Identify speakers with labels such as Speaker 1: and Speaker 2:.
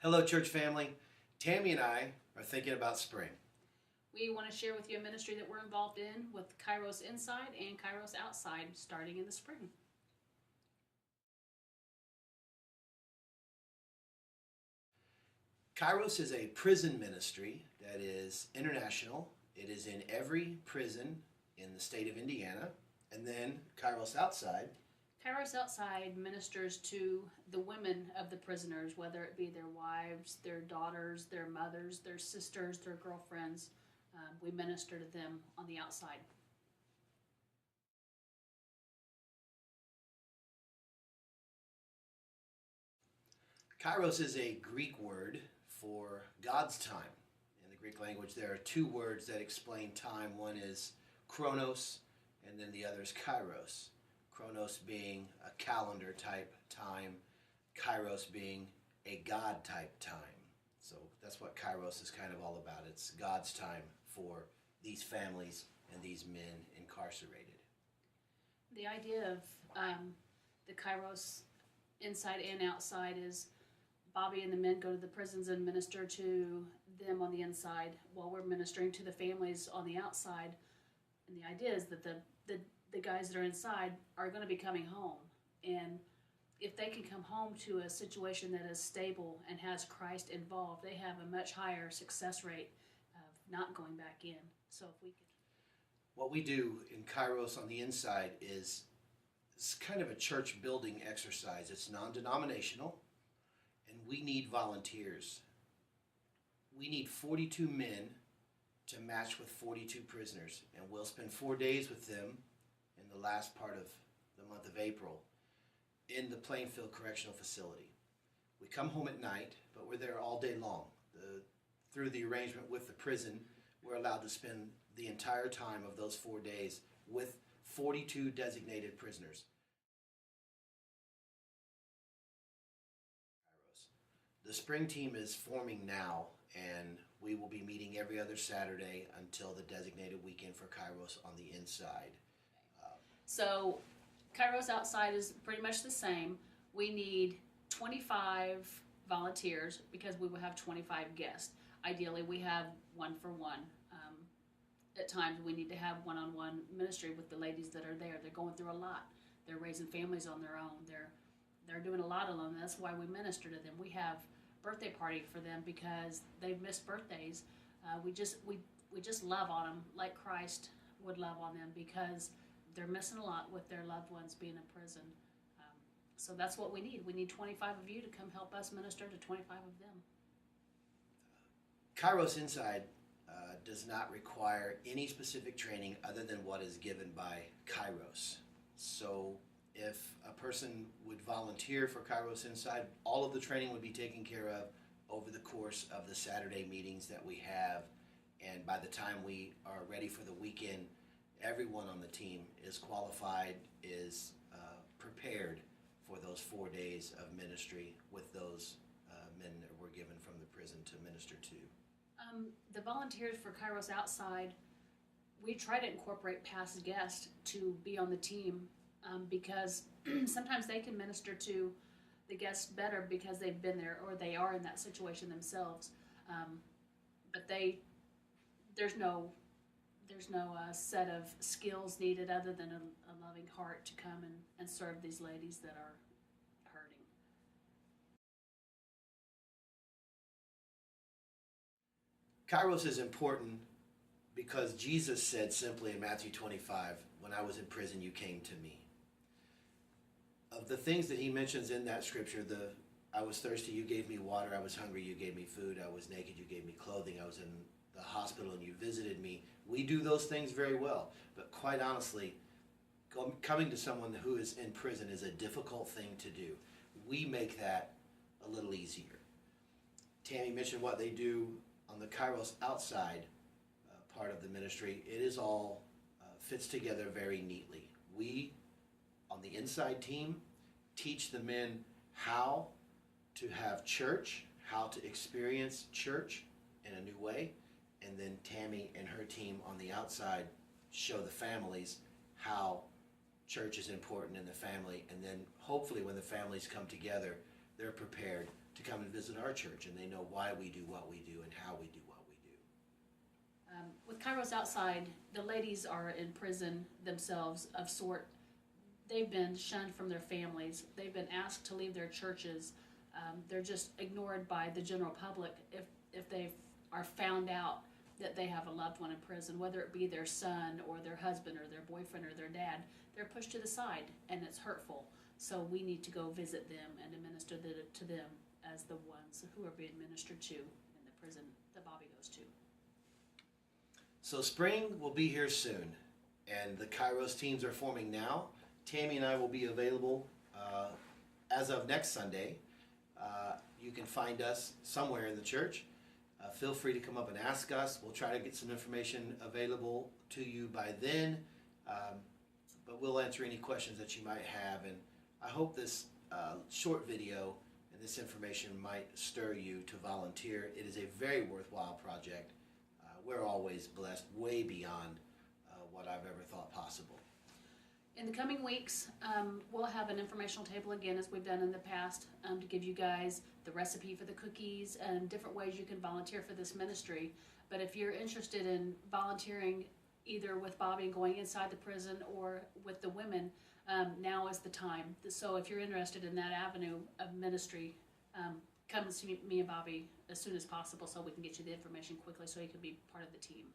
Speaker 1: Hello, church family. Tammy and I are thinking about spring.
Speaker 2: We want to share with you a ministry that we're involved in with Kairos Inside and Kairos Outside starting in the spring.
Speaker 1: Kairos is a prison ministry that is international. It is in every prison in the state of Indiana. And then Kairos Outside.
Speaker 2: Kairos Outside ministers to the women of the prisoners, whether it be their wives, their daughters, their mothers, their sisters, their girlfriends. We minister to them on the outside.
Speaker 1: Kairos is a Greek word for God's time. In the Greek language, there are two words that explain time. One is chronos, and then the other is kairos. Chronos being a calendar type time, Kairos being a God type time. So that's what Kairos is kind of all about. It's God's time for these families and these men incarcerated.
Speaker 2: The idea of the Kairos inside and outside is Bobby and the men go to the prisons and minister to them on the inside while we're ministering to the families on the outside. And the idea is that the guys that are inside are going to be coming home. And if they can come home to a situation that is stable and has Christ involved, they have a much higher success rate of not going back in. So if we could.
Speaker 1: What we do in Kairos on the inside is it's kind of a church building exercise. It's non-denominational, and we need volunteers. We need 42 men to match with 42 prisoners, and we'll spend 4 days with them in the last part of the month of April in the Plainfield Correctional Facility. We come home at night, but we're there all day long. Through the arrangement with the prison, we're allowed to spend the entire time of those 4 days with 42 designated prisoners. The spring team is forming now, and we will be meeting every other Saturday until the designated weekend for Kairos on the inside.
Speaker 2: So Kairos Outside is pretty much the same. We need 25 volunteers because we will have 25 guests. Ideally, we have one for one. At times, we need to have one-on-one ministry with the ladies that are there. They're going through a lot. They're raising families on their own. They're doing a lot alone. That's why we minister to them. We have birthday party for them because they've missed birthdays. We just love on them like Christ would love on them because they're missing a lot with their loved ones being in prison. So that's what we need. We need 25 of you to come help us minister to 25 of them.
Speaker 1: Kairos Inside does not require any specific training other than what is given by Kairos. So if a person would volunteer for Kairos Inside, all of the training would be taken care of over the course of the Saturday meetings that we have. And by the time we are ready for the weekend, everyone on the team is qualified, is prepared for those 4 days of ministry with those men that were given from the prison to minister to.
Speaker 2: The volunteers for Kairos Outside, we try to incorporate past guests to be on the team because sometimes they can minister to the guests better because they've been there or they are in that situation themselves. But there's no set of skills needed other than a loving heart to come and serve these ladies that are hurting.
Speaker 1: Kairos is important because Jesus said simply in Matthew 25, "When I was in prison, you came to me." Of the things that he mentions in that scripture, I was thirsty, you gave me water, I was hungry, you gave me food, I was naked, you gave me clothing, I was in the hospital and you visited me. We do those things very well, but quite honestly, coming to someone who is in prison is a difficult thing to do. We make that a little easier. Tammy mentioned what they do on the Kairos Outside part of the ministry. It is all fits together very neatly. We, on the inside team, teach the men how to have church, how to experience church in a new way, and then Tammy and her team on the outside show the families how church is important in the family, and then hopefully when the families come together, they're prepared to come and visit our church, and they know why we do what we do and how we do what we do.
Speaker 2: With Kairos Outside, the ladies are in prison themselves of sort. They've been shunned from their families. They've been asked to leave their churches. They're just ignored by the general public if they are found out that they have a loved one in prison, whether it be their son or their husband or their boyfriend or their dad. They're pushed to the side, and it's hurtful. So we need to go visit them and administer to them as the ones who are being ministered to in the prison that Bobby goes to.
Speaker 1: So spring will be here soon, and the Kairos teams are forming now. Tammy and I will be available as of next Sunday. You can find us somewhere in the church. Feel free to come up and ask us. We'll try to get some information available to you by then, but we'll answer any questions that you might have. And I hope this short video and this information might stir you to volunteer. It is a very worthwhile project. We're always blessed way beyond what I've ever thought possible.
Speaker 2: In the coming weeks, we'll have an informational table again, as we've done in the past, to give you guys the recipe for the cookies and different ways you can volunteer for this ministry. But if you're interested in volunteering either with Bobby and going inside the prison or with the women, now is the time. So if you're interested in that avenue of ministry, come and see me and Bobby as soon as possible so we can get you the information quickly so you can be part of the team.